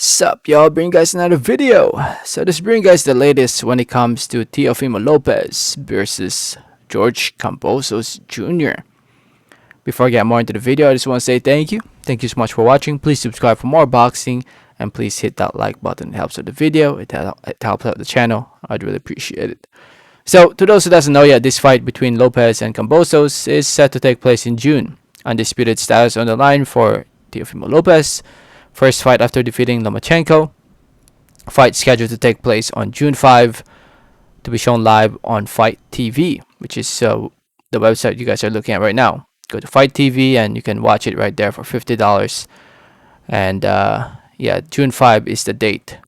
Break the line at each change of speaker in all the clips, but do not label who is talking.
Sup, y'all, bring guys another video. So this bring guys the latest when it comes to Teofimo Lopez versus George Kambosos Jr. Before I get more into the video, I just want to say thank you. Thank you so much for watching. Please subscribe for more boxing and please hit that like button. It helps with the video. It helps out the channel. I'd really appreciate it. So to those who doesn't know yet, this fight between Lopez and Kambosos is set to take place in June. Undisputed status on the line for Teofimo Lopez. First fight after defeating Lomachenko. Fight scheduled to take place on June 5 to be shown live on Fight TV, which is the website you guys are looking at right now. Go to Fight TV and you can watch it right there for $50. And yeah, June 5 is the date.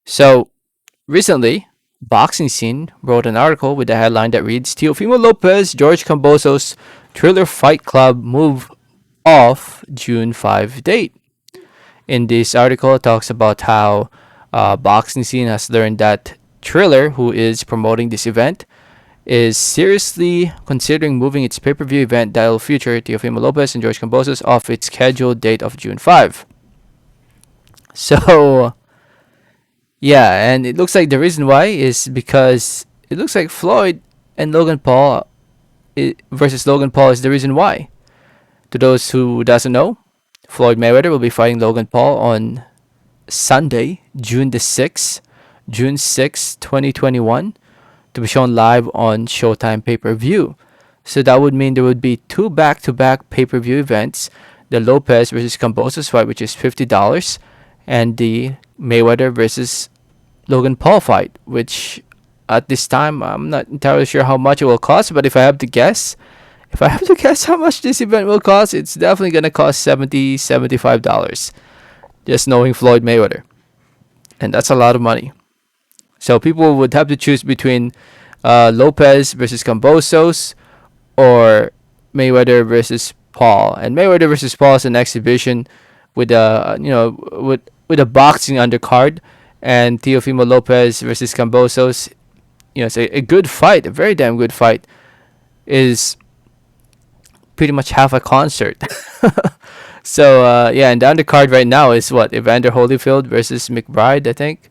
So recently, Boxing Scene wrote an article with a headline that reads, Teofimo Lopez, George Kambosos, Thriller Fight Club move off June 5 date. In this article, it talks about how Boxing Scene has learned that Thriller, who is promoting this event, is seriously considering moving its pay-per-view event that will feature Teofimo Lopez and George Kambosos off its scheduled date of June 5. So, yeah, and it looks like the reason why is because it looks like Floyd and Logan Paul versus Logan Paul is the reason why. To those who doesn't know, Floyd Mayweather will be fighting Logan Paul on Sunday, June 6th, 2021, to be shown live on Showtime pay-per-view. So that would mean there would be two back-to-back pay-per-view events, the Lopez versus Kambosos fight, which is $50, and the Mayweather versus Logan Paul fight, which at this time, I'm not entirely sure how much it will cost, but if I have to guess how much this event will cost, it's definitely going to cost $75. Just knowing Floyd Mayweather. And that's a lot of money. So people would have to choose between Lopez versus Kambosos or Mayweather versus Paul. And Mayweather versus Paul is an exhibition with a with a boxing undercard, and Teofimo Lopez versus Kambosos, it's a good fight, a very damn good fight, is pretty much half a concert. So yeah, and the undercard right now is what, Evander Holyfield versus McBride, I think.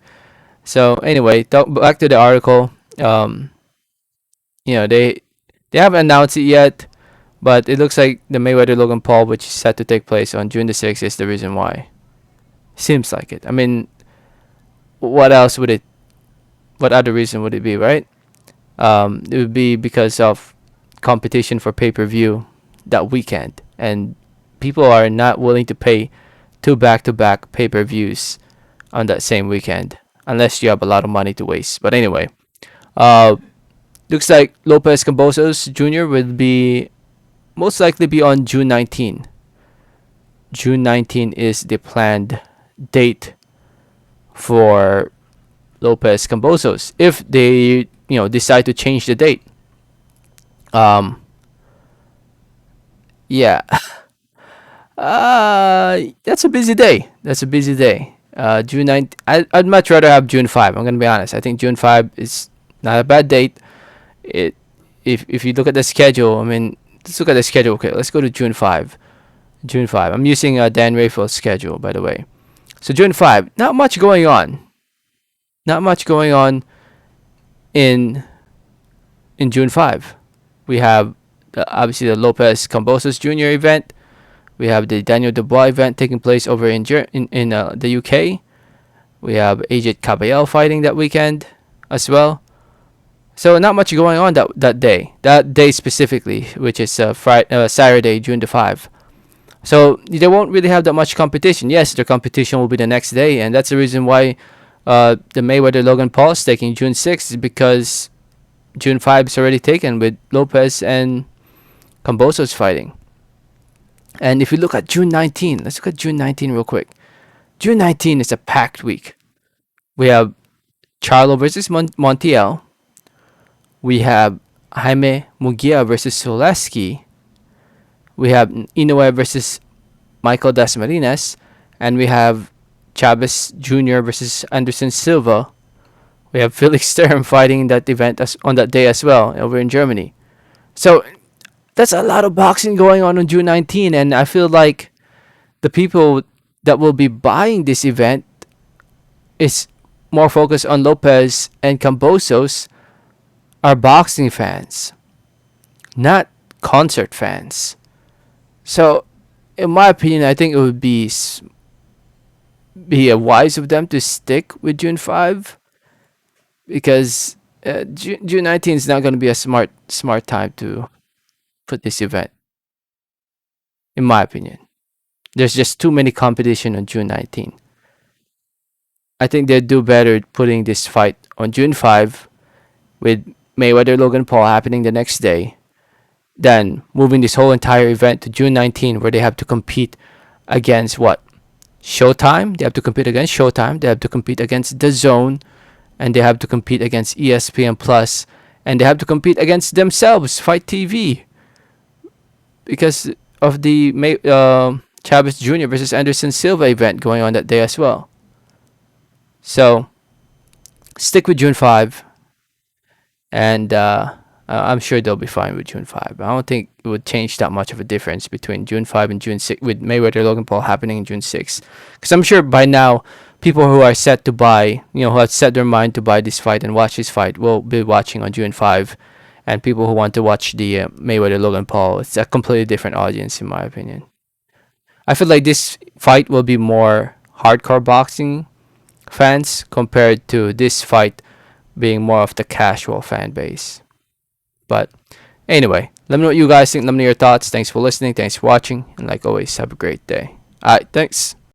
So anyway, back to the article. They haven't announced it yet, but it looks like the Mayweather Logan Paul, which is set to take place on June 6th, is the reason why. Seems like it. I mean, what other reason would it be, right? It would be because of competition for pay-per-view that weekend, and people are not willing to pay two back-to-back pay-per-views on that same weekend unless you have a lot of money to waste. But anyway, looks like Lopez Kambosos Jr. will be most likely be on June 19. June 19 is the planned date for Lopez Kambosos if they decide to change the date. Yeah. That's a busy day. June 9th. I'd much rather have June 5. I'm gonna be honest. I think June 5 is not a bad date. If you look at the schedule, I mean, let's look at the schedule. Okay, let's go to June 5. June 5. I'm using Dan Rayfield's schedule, by the way. So June 5. Not much going on. In June 5. We have obviously the Lopez Kambosos Jr. event. We have the Daniel Dubois event taking place over in the UK. We have Ajit Caballel fighting that weekend as well. So not much going on that day specifically, which is Saturday, June 5. So they won't really have that much competition. Yes, their competition will be the next day, and that's the reason why the Mayweather Logan Paul is taking June 6th, is because June 5 is already taken with Lopez and Kambosos fighting. And if you look at June 19, let's look at June 19 real quick. June 19 is a packed week. We have Charlo versus Montiel. We have Jaime Munguia versus Soleski. We have Inoue versus Michael Dasmariñas. And we have Chavez Jr. versus Anderson Silva. We have Felix Sturm fighting in that event on that day as well over in Germany. So that's a lot of boxing going on June 19, and I feel like the people that will be buying this event is more focused on Lopez and Kambosos are boxing fans, not concert fans. So, in my opinion, I think it would be wise of them to stick with June 5, because June 19 is not going to be a smart time to put this event, in my opinion. There's just too many competition on June 19. I think they'd do better putting this fight on June 5 with Mayweather Logan Paul happening the next day than moving this whole entire event to June 19, where they have to compete against what? Showtime. They have to compete against Showtime. They have to compete against The Zone, and they have to compete against ESPN Plus, and they have to compete against themselves, Fight TV, because of the Chavez Jr. versus Anderson Silva event going on that day as well. So stick with June 5, and I'm sure they'll be fine with June 5. I don't think it would change that much of a difference between June 5 and June 6, with Mayweather Logan Paul happening in June 6. Because I'm sure by now, people who are set to buy, who have set their mind to buy this fight and watch this fight, will be watching on June 5. And people who want to watch the Mayweather Logan Paul, it's a completely different audience, in my opinion. I feel like this fight will be more hardcore boxing fans compared to this fight being more of the casual fan base. But anyway, let me know what you guys think. Let me know your thoughts. Thanks for listening. Thanks for watching. And like always, have a great day. All right, thanks.